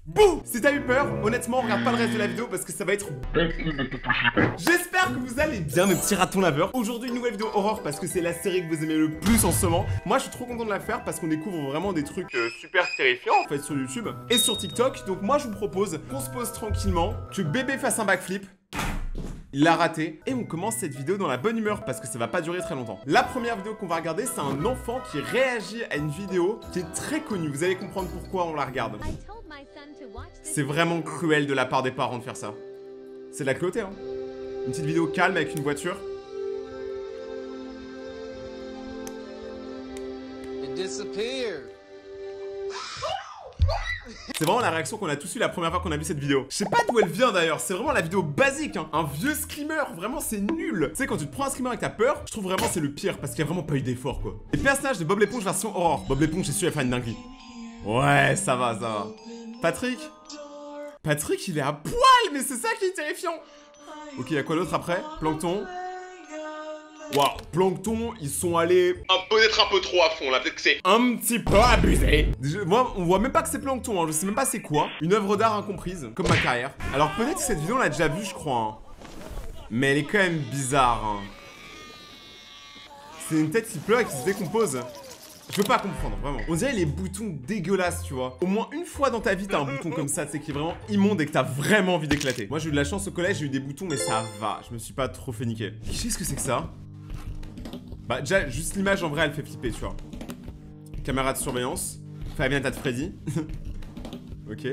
Bouh! Si t'as eu peur, honnêtement, regarde pas le reste de la vidéo parce que ça va être... J'espère que vous allez bien, mes petits ratons laveurs. Aujourd'hui, une nouvelle vidéo horreur parce que c'est la série que vous aimez le plus en ce moment. Moi, je suis trop content de la faire parce qu'on découvre vraiment des trucs super terrifiants en fait sur YouTube et sur TikTok. Donc moi, je vous propose qu'on se pose tranquillement, que bébé fasse un backflip. Il l'a raté. Et on commence cette vidéo dans la bonne humeur parce que ça va pas durer très longtemps. La première vidéo qu'on va regarder, c'est un enfant qui réagit à une vidéo qui est très connue. Vous allez comprendre pourquoi on la regarde. C'est vraiment cruel de la part des parents de faire ça. C'est de la cruauté, hein. Une petite vidéo calme avec une voiture. It disappeared. C'est vraiment la réaction qu'on a tous eu la première fois qu'on a vu cette vidéo. Je sais pas d'où elle vient d'ailleurs, c'est vraiment la vidéo basique, hein. Un vieux screamer, vraiment c'est nul. Tu sais, quand tu te prends un screamer avec ta peur, je trouve vraiment c'est le pire parce qu'il y a vraiment pas eu d'effort quoi. Les personnages de Bob l'éponge version horreur. Bob l'éponge, j'ai su elle faire une dinguerie. Ouais, ça va, ça va. Patrick, il est à poil, mais c'est ça qui est terrifiant. Ok, y'a quoi d'autre après? Plankton. Waouh, Plankton, ils sont allés peut-être un peu trop à fond là, peut-être que c'est un petit peu abusé. Moi, on voit même pas que c'est Plankton, hein. Je sais même pas c'est quoi. Une œuvre d'art incomprise, comme ma carrière. Alors peut-être que cette vidéo on l'a déjà vue, je crois, hein. Mais elle est quand même bizarre, hein. C'est une tête qui pleure et qui se décompose. Je veux pas comprendre, vraiment. On dirait les boutons dégueulasses, tu vois. Au moins une fois dans ta vie, t'as un bouton comme ça, tu sais, qui est vraiment immonde et que t'as vraiment envie d'éclater. Moi, j'ai eu de la chance au collège, j'ai eu des boutons, mais ça va. Je me suis pas trop fait niquer. Qu'est-ce que c'est que ça? Bah, déjà, juste l'image en vrai, elle fait flipper, tu vois. Caméra de surveillance. Five Nights at Freddy. Ok.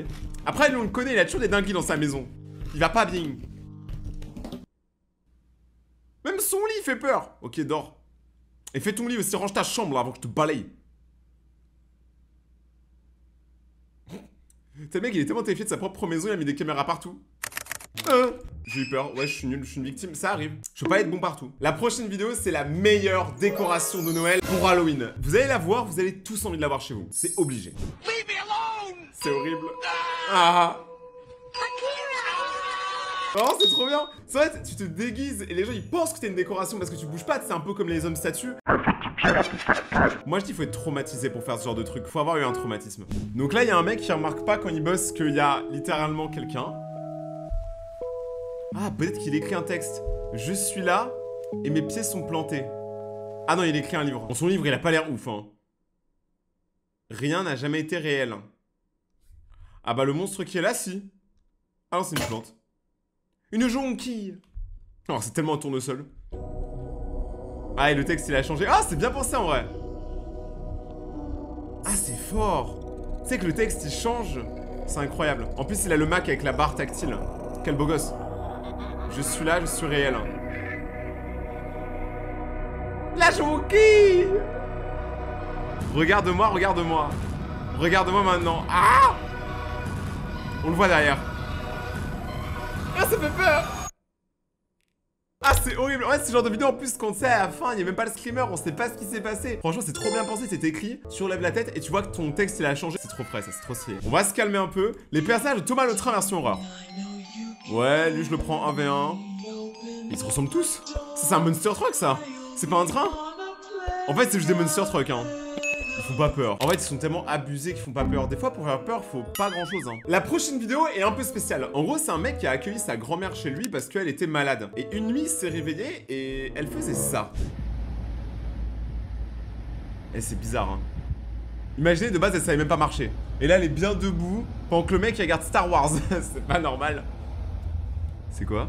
Après, lui, on le connaît, il a toujours des dingueries dans sa maison. Il va pas bien. Même son lit, il fait peur. Ok, dors. Et fais ton lit aussi, range ta chambre là avant que je te balaye. T'as le mec, il est tellement terrifié de sa propre maison, il a mis des caméras partout. J'ai eu peur, ouais, je suis nul, je suis une victime, ça arrive. Je peux pas être bon partout. La prochaine vidéo, c'est la meilleure décoration de Noël pour Halloween. Vous allez la voir, vous allez tous envie de la voir chez vous. C'est obligé. C'est horrible. Ah. Oh, c'est trop bien. C'est vrai, tu te déguises et les gens ils pensent que t'es une décoration parce que tu bouges pas, c'est un peu comme les hommes statues. Moi je dis faut être traumatisé pour faire ce genre de truc, faut avoir eu un traumatisme. Donc là il y a un mec qui remarque pas quand il bosse qu'il y a littéralement quelqu'un. Ah, peut-être qu'il écrit un texte. Je suis là et mes pieds sont plantés. Ah non, il écrit un livre. Bon, son livre il a pas l'air ouf, hein. Rien n'a jamais été réel. Ah bah le monstre qui est là, si. Ah non, c'est une plante. Une jonquille. Oh, c'est tellement un tournesol. Ah, et le texte, il a changé. Ah, c'est bien pensé, en vrai. Ah, c'est fort. Tu sais que le texte, il change. C'est incroyable. En plus, il a le Mac avec la barre tactile. Quel beau gosse. Je suis là, je suis réel. La jonquille. Regarde-moi, regarde-moi. Regarde-moi maintenant. Ah! On le voit derrière. Ah, ça fait peur. Ah, c'est horrible. Ouais, ce genre de vidéo en plus quand c'est à la fin, il n'y a même pas le screamer, on sait pas ce qui s'est passé. Franchement, c'est trop bien pensé, c'est écrit, tu relèves la tête et tu vois que ton texte il a changé. C'est trop frais, ça, c'est trop stylé. On va se calmer un peu. Les personnages de Thomas le Train version horreur. Ouais, lui je le prends 1v1. Ils se ressemblent tous. Ça, c'est un monster truck, ça. C'est pas un train. En fait, c'est juste des monster trucks, hein. Ils font pas peur. En fait, ils sont tellement abusés qu'ils font pas peur. Des fois, pour faire peur, faut pas grand chose, hein. La prochaine vidéo est un peu spéciale. En gros, c'est un mec qui a accueilli sa grand-mère chez lui parce qu'elle était malade. Et une nuit, il s'est réveillé et elle faisait ça. Et c'est bizarre, hein. Imaginez, de base, elle savait même pas marcher. Et là, elle est bien debout pendant que le mec il regarde Star Wars. C'est pas normal. C'est quoi?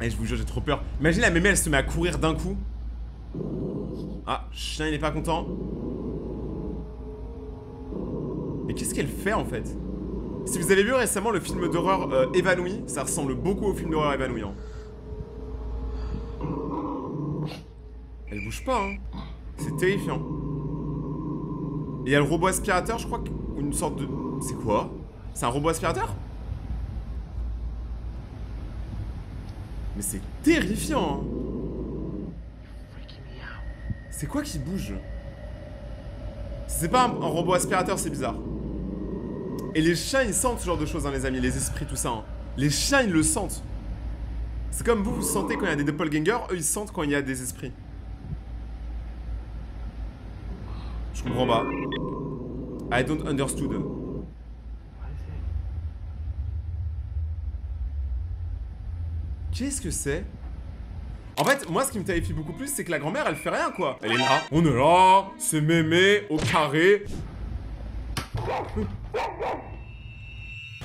Eh, je vous jure, j'ai trop peur. Imaginez, la mémé, elle se met à courir d'un coup. Ah, chien, il est pas content. Mais qu'est-ce qu'elle fait en fait? Si vous avez vu récemment le film d'horreur Évanoui, ça ressemble beaucoup au film d'horreur Évanoui, hein. Elle bouge pas, hein. C'est terrifiant. Et il y a le robot aspirateur, je crois, ou une sorte de... C'est quoi? C'est un robot aspirateur? Mais c'est terrifiant, hein. C'est quoi qui bouge? C'est pas un robot aspirateur, c'est bizarre. Et les chiens, ils sentent ce genre de choses, hein, les amis, les esprits, tout ça, hein. Les chiens, ils le sentent. C'est comme vous sentez quand il y a des doppelgangers, eux, ils sentent quand il y a des esprits. Je comprends pas. I don't understood. Qu'est-ce que c'est? En fait, moi, ce qui me terrifie beaucoup plus, c'est que la grand-mère, elle fait rien, quoi. Elle est là, on est là, c'est mémé, au carré.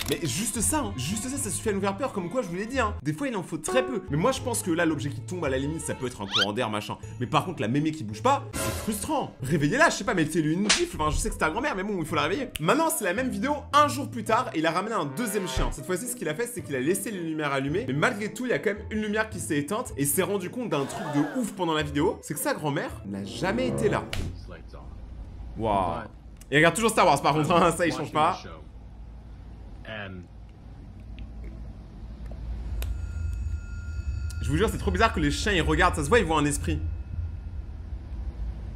Mais juste ça, hein. Juste ça suffit à nous faire peur, comme quoi je vous l'ai dit, hein. Des fois il en faut très peu. Mais moi je pense que là l'objet qui tombe à la limite ça peut être un courant d'air machin. Mais par contre la mémé qui bouge pas, c'est frustrant. Réveillez-la, je sais pas, mettez-lui une gifle. Enfin je sais que c'est ta grand-mère mais bon il faut la réveiller. Maintenant c'est la même vidéo un jour plus tard et il a ramené un deuxième chien. Cette fois-ci ce qu'il a fait c'est qu'il a laissé les lumières allumées. Mais malgré tout il y a quand même une lumière qui s'est éteinte. Et s'est rendu compte d'un truc de ouf pendant la vidéo. C'est que sa grand-mère n'a jamais été là. Waouh. Il regarde toujours Star Wars par contre, hein, ça il change pas. Je vous jure, c'est trop bizarre que les chiens ils regardent, ça se voit, ils voient un esprit.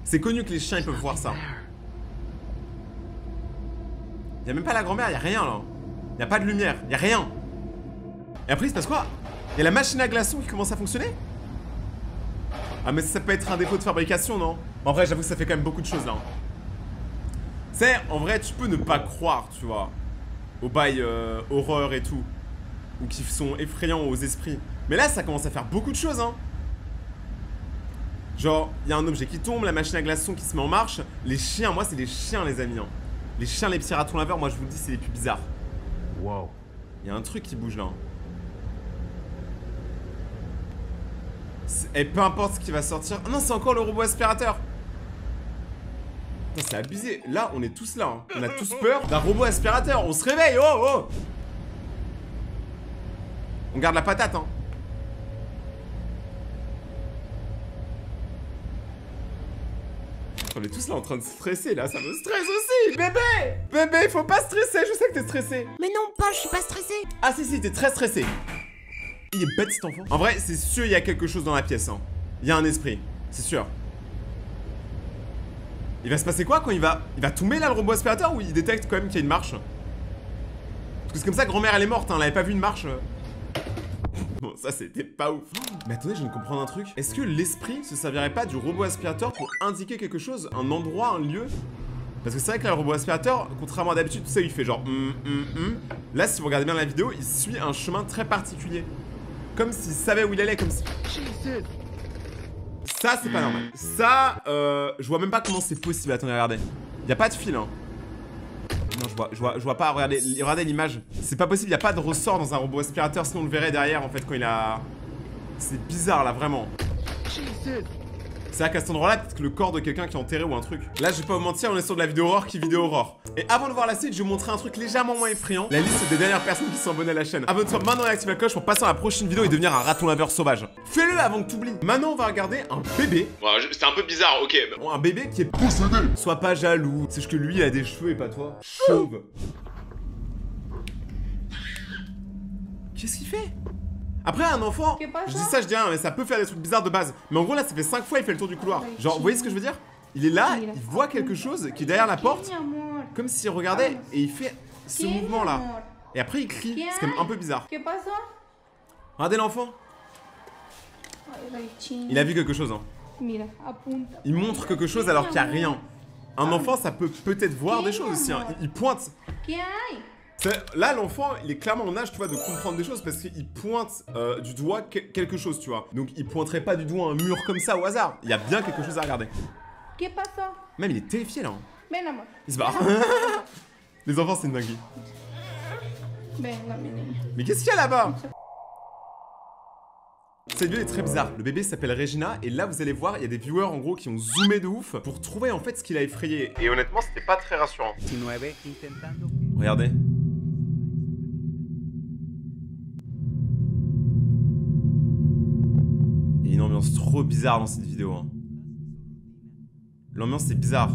C'est connu que les chiens ils peuvent voir ça. Y'a même pas la grand-mère, y'a rien là. Y'a pas de lumière, y'a rien. Et après il se passe quoi? Y'a la machine à glaçons qui commence à fonctionner? Ah mais ça peut être un défaut de fabrication, non? En vrai, j'avoue que ça fait quand même beaucoup de choses là. C'est, en vrai, tu peux ne pas croire, tu vois, au bail horreur et tout. Ou qui sont effrayants aux esprits. Mais là, ça commence à faire beaucoup de choses, hein. Genre, il y a un objet qui tombe, la machine à glaçons qui se met en marche. Les chiens, moi, c'est les chiens, les amis, hein. Les chiens, les petits ratons laveurs, moi, je vous le dis, c'est les plus bizarres. Wow. Il y a un truc qui bouge, là. Et peu importe ce qui va sortir... Oh non, c'est encore le robot aspirateur. C'est abusé. Là, on est tous là, hein. On a tous peur d'un robot aspirateur. On se réveille, oh, oh. On garde la patate, hein. On est tous là en train de stresser, là, ça me stresse aussi. Bébé, bébé, faut pas stresser, je sais que t'es stressé. Mais non, pas, je suis pas stressé. Ah si, t'es très stressé. Il est bête cet enfant. En vrai, c'est sûr, il y a quelque chose dans la pièce, hein. Il y a un esprit, c'est sûr. Il va se passer quoi quand il va tomber là le robot aspirateur ou il détecte quand même qu'il y a une marche? Parce que c'est comme ça, grand-mère elle est morte, hein, elle avait pas vu une marche. Bon, ça c'était pas ouf. Mais attendez, je viens de comprendre un truc. Est-ce que l'esprit se servirait pas du robot aspirateur pour indiquer quelque chose? Un endroit, un lieu? Parce que c'est vrai que là, le robot aspirateur, contrairement à d'habitude, tu sais, il fait genre Là, si vous regardez bien la vidéo, il suit un chemin très particulier. Comme s'il savait où il allait, comme si... Ça, c'est pas normal. Ça, je vois même pas comment c'est possible. Attendez, regardez. Y a pas de fil, hein. Non, je vois pas. Regardez l'image. C'est pas possible, y a pas de ressort dans un robot aspirateur, sinon on le verrait derrière, en fait, quand il a... C'est bizarre, là, vraiment. C'est vrai qu'à cet endroit-là, peut-être que le corps de quelqu'un qui est enterré ou un truc. Là, je vais pas vous mentir, on est sur de la vidéo horreur qui vidéo horreur. Et avant de voir la suite, je vais vous montrer un truc légèrement moins effrayant. La liste des dernières personnes qui sont abonnées à la chaîne. Abonne-toi maintenant et active la cloche pour passer à la prochaine vidéo et devenir un raton laveur sauvage. Fais-le avant que t'oublies. Maintenant, on va regarder un bébé. Bon, c'est un peu bizarre, ok. Un bébé qui est possédé. Sois pas jaloux. C'est juste que lui, il a des cheveux et pas toi. Chauve. Qu'est-ce qu'il fait? Après, un enfant, je dis ça, je dis rien, mais ça peut faire des trucs bizarres de base. Mais en gros, là, ça fait 5 fois, il fait le tour du couloir. Genre, vous voyez ce que je veux dire? Il est là, il voit quelque chose qui est derrière la porte, comme s'il regardait, et il fait ce mouvement-là. Et après, il crie, c'est quand même un peu bizarre. Regardez l'enfant. Il a vu quelque chose, hein. Il montre quelque chose alors qu'il n'y a rien. Un enfant, ça peut peut-être voir des choses aussi, hein. Il pointe. Là, l'enfant, il est clairement en âge, tu vois, de comprendre des choses parce qu'il pointe du doigt quelque chose, tu vois. Donc, il pointerait pas du doigt un mur comme ça au hasard. Il y a bien quelque chose à regarder. Même, il est terrifié, là. Il se barre. Les enfants, c'est une dinguerie. Mais qu'est-ce qu'il y a là-bas? Cette vidéo est très bizarre. Le bébé s'appelle Regina et là, vous allez voir, il y a des viewers, en gros, qui ont zoomé de ouf pour trouver, en fait, ce qu'il a effrayé. Et honnêtement, c'était pas très rassurant. Regardez. Il y a une ambiance trop bizarre dans cette vidéo, hein. L'ambiance c'est bizarre.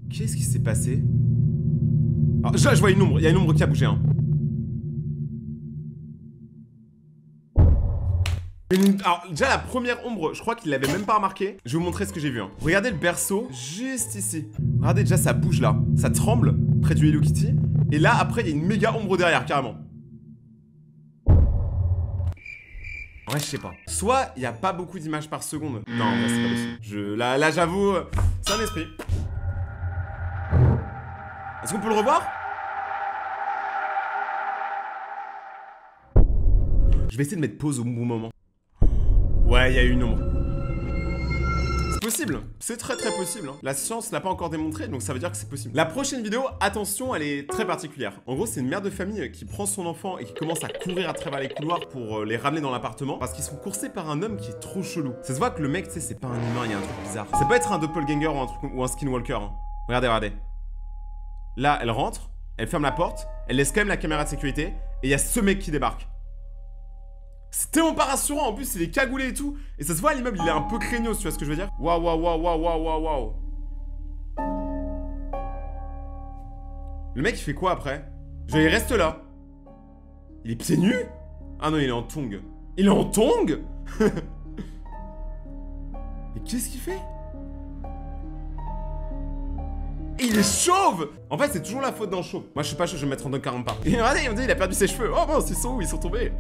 Qu'est-ce qui s'est passé? Alors, je vois une ombre, il y a une ombre qui a bougé, hein. Alors déjà la première ombre, je crois qu'il l'avait même pas remarqué. Je vais vous montrer ce que j'ai vu, hein. Regardez le berceau, juste ici. Regardez déjà ça bouge là. Ça tremble près du Hello Kitty. Et là après il y a une méga ombre derrière carrément. Ouais, je sais pas. Soit il y a pas beaucoup d'images par seconde. Non, en vrai, c'est pas possible. Là j'avoue, c'est un esprit. Est-ce qu'on peut le revoir? Je vais essayer de mettre pause au bon moment. Ouais, il y a eu une ombre. C'est possible, c'est très possible. Hein. La science l'a pas encore démontré, donc ça veut dire que c'est possible. La prochaine vidéo, attention, elle est très particulière. En gros, c'est une mère de famille qui prend son enfant et qui commence à courir à travers les couloirs pour les ramener dans l'appartement parce qu'ils sont coursés par un homme qui est trop chelou. Ça se voit que le mec, tu sais, c'est pas un humain, il y a un truc bizarre. Ça peut être un doppelganger ou un skinwalker. Hein. Regardez. Là, elle rentre, elle ferme la porte, elle laisse quand même la caméra de sécurité et il y a ce mec qui débarque. C'est tellement pas rassurant, en plus il est cagoulé et tout. Et ça se voit, l'immeuble il est un peu craignos, tu vois ce que je veux dire? Waouh. Le mec il fait quoi après? Genre il reste là. Il est pieds nus? Ah non, il est en tongs. Il est en tongs? Mais qu'est-ce qu'il fait? Il est chauve! En fait, c'est toujours la faute d'un chauve. Moi, je suis pas chauve, je vais me mettre en 2,40 par. Et regardez, on dit il a perdu ses cheveux. Oh mince, ils sont où? Ils sont tombés.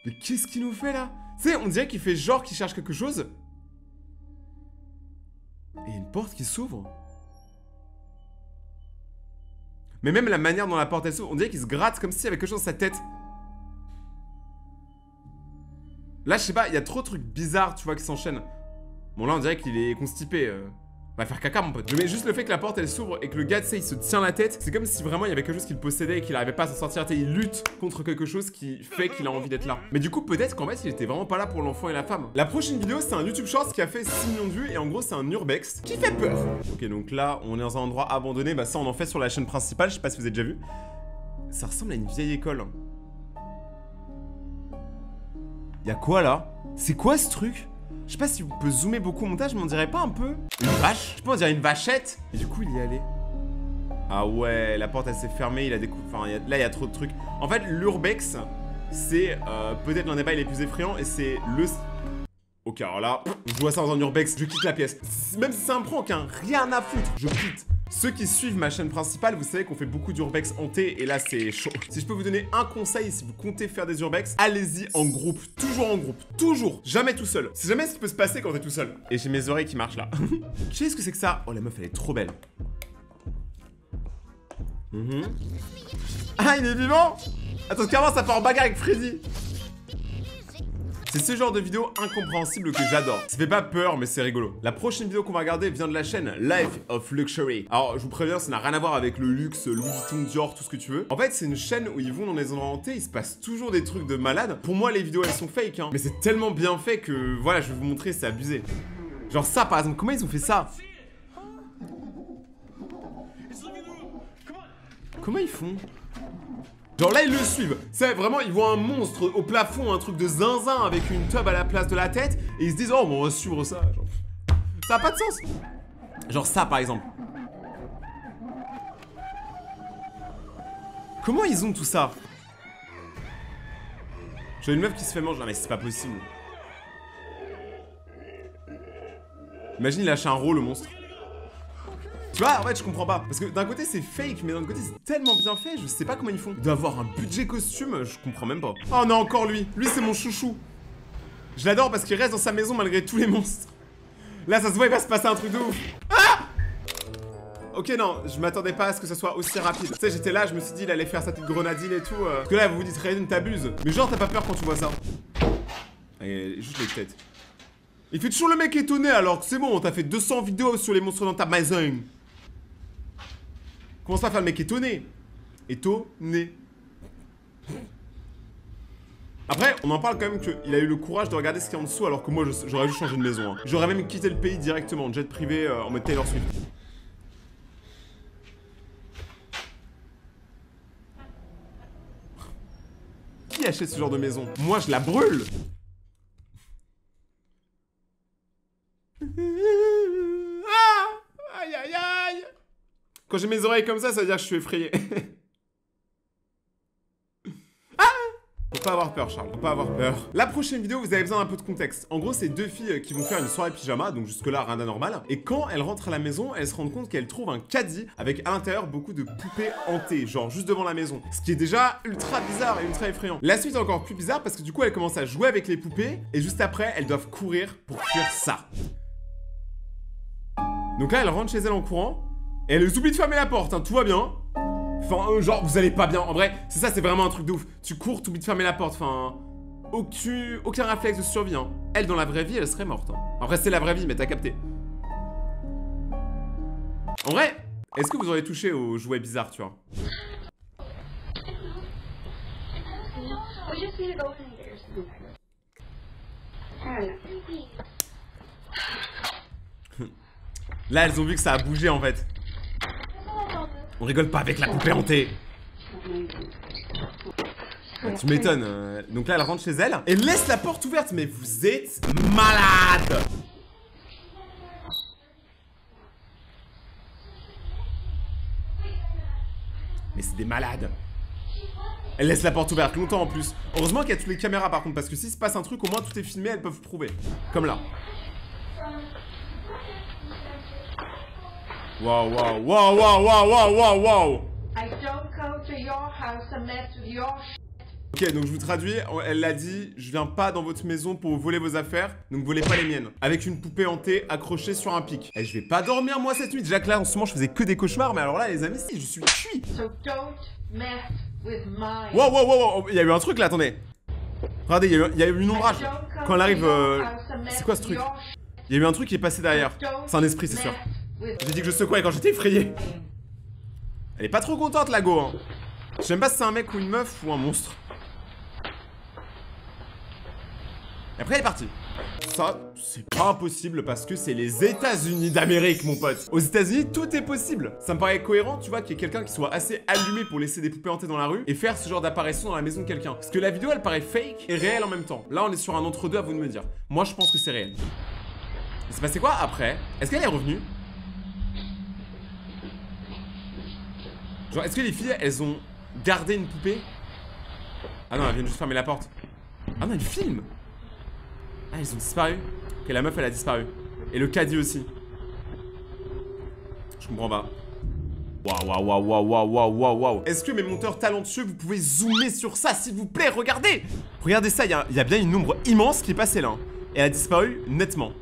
Mais qu'est-ce qu'il nous fait là? Tu sais, on dirait qu'il fait genre qu'il cherche quelque chose. Et il y a une porte qui s'ouvre. Mais même la manière dont la porte elle s'ouvre, on dirait qu'il se gratte comme s'il y avait quelque chose dans sa tête. Là, je sais pas, il y a trop de trucs bizarres, tu vois, qui s'enchaînent. Bon, là, on dirait qu'il est constipé. Va faire caca, mon pote. Mais juste le fait que la porte elle s'ouvre et que le gars, tu sais, il se tient la tête, c'est comme si vraiment il y avait quelque chose qui le possédait et qu'il arrivait pas à s'en sortir. Tu sais, il lutte contre quelque chose qui fait qu'il a envie d'être là. Mais du coup, peut-être qu'en fait, il était vraiment pas là pour l'enfant et la femme. La prochaine vidéo, c'est un YouTube Shorts qui a fait 6 millions de vues et en gros, c'est un urbex qui fait peur. Ok, donc là, on est dans un endroit abandonné. Bah, ça, on en fait sur la chaîne principale. Je sais pas si vous avez déjà vu. Ça ressemble à une vieille école. Y'a quoi là? C'est quoi ce truc? Je sais pas si vous pouvez zoomer beaucoup au montage, mais on dirait pas un peu une vache? Je sais pas, on dirait une vachette. Et du coup, il y est allé. Ah ouais, la porte elle s'est fermée, il a découvert. Enfin, là, il y a trop de trucs. En fait, l'urbex, c'est peut-être l'un des bails les plus effrayants et c'est le. Ok, alors là, je vois ça dans un urbex, je quitte la pièce. Même si c'est un prank, hein, rien à foutre, je quitte. Ceux qui suivent ma chaîne principale, vous savez qu'on fait beaucoup d'urbex hantés et là c'est chaud. Si je peux vous donner un conseil, si vous comptez faire des urbex, allez-y en groupe, toujours en groupe, toujours, jamais tout seul. C'est jamais ce qui peut se passer quand t'es tout seul. Et j'ai mes oreilles qui marchent là. Qu'est-ce que c'est que ça? Oh la meuf elle est trop belle. Ah il est vivant? Attends, carrément ça part en bagarre avec Freddy. C'est ce genre de vidéo incompréhensible que j'adore. Ça fait pas peur, mais c'est rigolo. La prochaine vidéo qu'on va regarder vient de la chaîne Life of Luxury. Alors, je vous préviens, ça n'a rien à voir avec le luxe, Louis Vuitton, Dior, tout ce que tu veux. En fait, c'est une chaîne où ils vont dans des endroits hantés, il se passe toujours des trucs de malade. Pour moi, les vidéos, elles sont fake, hein. Mais c'est tellement bien fait que, voilà, je vais vous montrer, c'est abusé. Genre ça, par exemple, comment ils ont fait ça? Comment ils font? Genre là ils le suivent, c'est vraiment ils voient un monstre au plafond, un truc de zinzin avec une tub à la place de la tête et ils se disent oh bon on va suivre ça, genre, ça a pas de sens. Genre ça par exemple. Comment ils ont tout ça? J'ai une meuf qui se fait manger, non mais c'est pas possible. Imagine il lâche un rôle le monstre. Tu vois, en fait, je comprends pas. Parce que d'un côté, c'est fake, mais d'un côté, c'est tellement bien fait, je sais pas comment ils font. D'avoir un budget costume, je comprends même pas. Oh non, encore lui. Lui, c'est mon chouchou. Je l'adore parce qu'il reste dans sa maison malgré tous les monstres. Là, ça se voit, il va se passer un truc de ouf. Ah! Ok, non, je m'attendais pas à ce que ça soit aussi rapide. Tu sais, j'étais là, je me suis dit, il allait faire sa petite grenadine et tout. Parce que là, vous vous dites, Raiden, t'abuses. Mais genre, t'as pas peur quand tu vois ça? Et juste les têtes. Il fait toujours le mec étonné alors que c'est bon, t'as fait 200 vidéos sur les monstres dans ta maison. Commence pas à faire le mec étonné. Étonné. Après, on en parle quand même qu'il a eu le courage de regarder ce qu'il y a en dessous alors que moi j'aurais dû changer de maison. Hein. J'aurais même quitté le pays directement, jet privé en mode Taylor Swift. Qui achète ce genre de maison? Moi je la brûle. Ah! Aïe aïe aïe! Quand j'ai mes oreilles comme ça veut dire que je suis effrayé. Ah! Faut pas avoir peur, Charles. Faut pas avoir peur. La prochaine vidéo, vous avez besoin d'un peu de contexte. En gros, c'est deux filles qui vont faire une soirée pyjama, donc jusque-là, rien d'anormal. Et quand elles rentrent à la maison, elles se rendent compte qu'elles trouvent un caddie avec à l'intérieur beaucoup de poupées hantées, genre juste devant la maison. Ce qui est déjà ultra bizarre et ultra effrayant. La suite est encore plus bizarre parce que du coup, elles commencent à jouer avec les poupées et juste après, elles doivent courir pour fuir ça. Donc là, elles rentrent chez elles en courant et elles oublient de fermer la porte, hein, tout va bien. Enfin, genre, vous allez pas bien. En vrai, c'est ça, c'est vraiment un truc de ouf. Tu cours, t'oublies de fermer la porte. Enfin, aucun réflexe de survie. Hein. Elle, dans la vraie vie, elle serait morte. Hein. Après, c'est la vraie vie, mais t'as capté. En vrai, est-ce que vous auriez touché aux jouets bizarres, tu vois? Là, elles ont vu que ça a bougé, en fait. On rigole pas avec la poupée hantée. Tu m'étonnes. Donc là, elle rentre chez elle et laisse la porte ouverte. Mais vous êtes malade. Mais c'est des malades. Elle laisse la porte ouverte longtemps en plus. Heureusement qu'il y a toutes les caméras par contre. Parce que s'il se passe un truc, au moins tout est filmé. Elles peuvent prouver. Comme là. Waouh, waouh, waouh, waouh, waouh, waouh, waouh. Ok, donc je vous traduis, elle l'a dit, je viens pas dans votre maison pour vous voler vos affaires, donc volez pas les miennes. Avec une poupée hantée accrochée sur un pic. Et je vais pas dormir moi cette nuit, déjà que là en ce moment je faisais que des cauchemars, mais alors là les amis, si, je suis cuit. Wow, wow, wow, wow, il y a eu un truc là, attendez. Regardez, il y a eu une ombrage. Quand elle arrive, c'est quoi ce truc? Il y a eu un truc qui est passé derrière. C'est un esprit, c'est sûr. J'ai dit que je secouais quand j'étais effrayé. Elle est pas trop contente la go, hein. Je sais même pas si c'est un mec ou une meuf ou un monstre. Et après elle est partie. Ça, c'est pas impossible parce que c'est les États-Unis d'Amérique, mon pote. Aux États-Unis, tout est possible. Ça me paraît cohérent, tu vois, qu'il y ait quelqu'un qui soit assez allumé pour laisser des poupées hantées dans la rue et faire ce genre d'apparition dans la maison de quelqu'un. Parce que la vidéo, elle paraît fake et réelle en même temps. Là, on est sur un entre-deux, à vous de me dire. Moi, je pense que c'est réel. Il s'est passé quoi après? Est-ce qu'elle est revenue? Genre, est-ce que les filles, elles ont gardé une poupée? Ah non, elles viennent juste fermer la porte. Ah non, elles filment. Ah, ils ont disparu. Ok, la meuf, elle a disparu. Et le caddie aussi. Je comprends pas. Waouh, waouh, waouh, waouh, waouh, waouh, waouh, waouh. Est-ce que mes monteurs talentueux, vous pouvez zoomer sur ça, s'il vous plaît? Regardez. Regardez ça, il y a bien une ombre immense qui est passée là. Hein. Et elle a disparu nettement.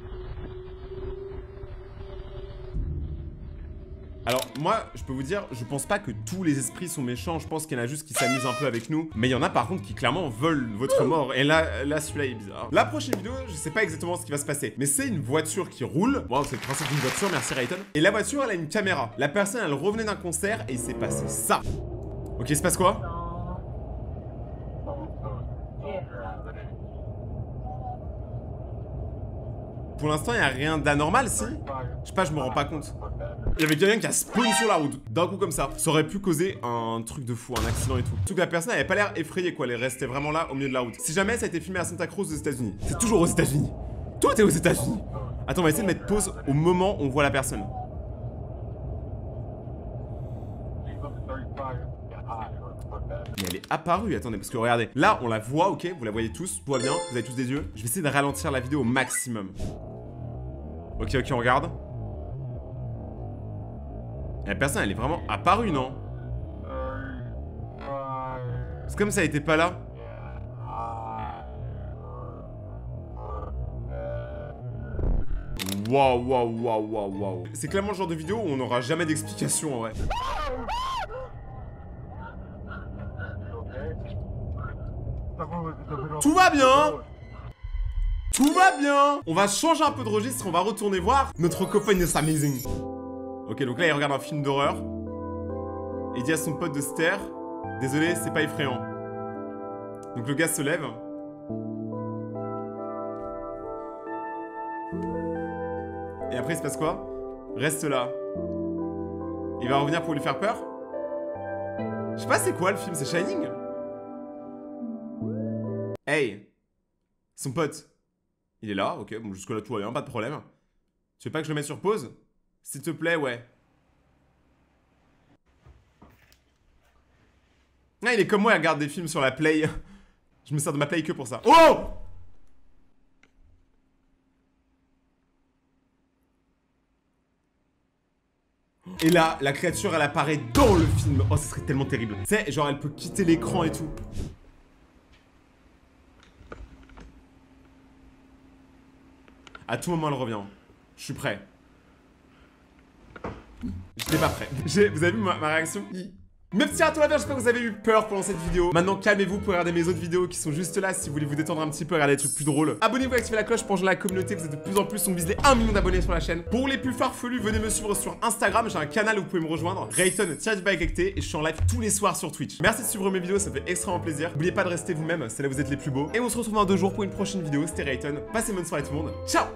Alors moi, je peux vous dire, je pense pas que tous les esprits sont méchants, je pense qu'il y en a juste qui s'amusent un peu avec nous. Mais il y en a par contre qui clairement veulent votre mort. Et là celui-là est bizarre. La prochaine vidéo, je sais pas exactement ce qui va se passer. Mais c'est une voiture qui roule. Wow, c'est le principe d'une voiture, merci Rayton. Et la voiture, elle a une caméra. La personne, elle revenait d'un concert et il s'est passé ça. Ok, il se passe quoi? Pour l'instant, il n'y a rien d'anormal, si? Je sais pas, je me rends pas compte. Il y avait quelqu'un qui a spawn sur la route, d'un coup comme ça. Ça aurait pu causer un truc de fou, un accident et tout. Surtout que la personne avait pas l'air effrayée, quoi. Elle restait vraiment là, au milieu de la route. Si jamais ça a été filmé à Santa Cruz aux États-Unis. C'est toujours aux États-Unis. Tout est aux États-Unis. Attends, on va essayer de mettre pause au moment où on voit la personne. Mais elle est apparue, attendez, parce que regardez. Là, on la voit, ok, vous la voyez tous, tout va bien, vous avez tous des yeux. Je vais essayer de ralentir la vidéo au maximum. Ok, ok, on regarde. Et la personne, elle est vraiment apparue, non? C'est comme ça, elle était pas là. Waouh, waouh, waouh, waouh, waouh. C'est clairement le genre de vidéo où on n'aura jamais d'explication, en vrai. Tout va bien. Tout va bien. On va changer un peu de registre, on va retourner voir notre copain is amazing. Ok, donc là il regarde un film d'horreur. Et il dit à son pote de se taire. Désolé, c'est pas effrayant. Donc le gars se lève. Et après il se passe quoi? Reste là. Il va revenir pour lui faire peur? Je sais pas c'est quoi le film, c'est Shining? Hey, son pote, il est là, ok, bon jusque là tout va bien, pas de problème. Tu veux pas que je le mette sur pause? S'il te plaît, ouais. Ah, il est comme moi, il regarde des films sur la Play. Je me sers de ma play que pour ça. Oh! Et là, la créature, elle apparaît dans le film. Oh, ça serait tellement terrible. Tu sais, genre, elle peut quitter l'écran et tout. À tout moment, elle revient. Je suis prêt. J'étais pas prêt. Vous avez vu ma réaction? Merci à tous la j'espère que vous avez eu peur pendant cette vidéo. Maintenant calmez-vous pour regarder mes autres vidéos qui sont juste là si vous voulez vous détendre un petit peu, regarder des trucs plus drôles. Abonnez-vous, activez la cloche pour rejoindre la communauté, vous êtes de plus en plus, on vise les 1 million d'abonnés sur la chaîne. Pour les plus farfelus, venez me suivre sur Instagram, j'ai un canal où vous pouvez me rejoindre, Rayton_by et je suis en live tous les soirs sur Twitch. Merci de suivre mes vidéos, ça fait extrêmement plaisir. N'oubliez pas de rester vous-même, c'est là où vous êtes les plus beaux. Et on se retrouve dans 2 jours pour une prochaine vidéo, c'était Rayton. Passez une bonne soirée tout le monde. Ciao!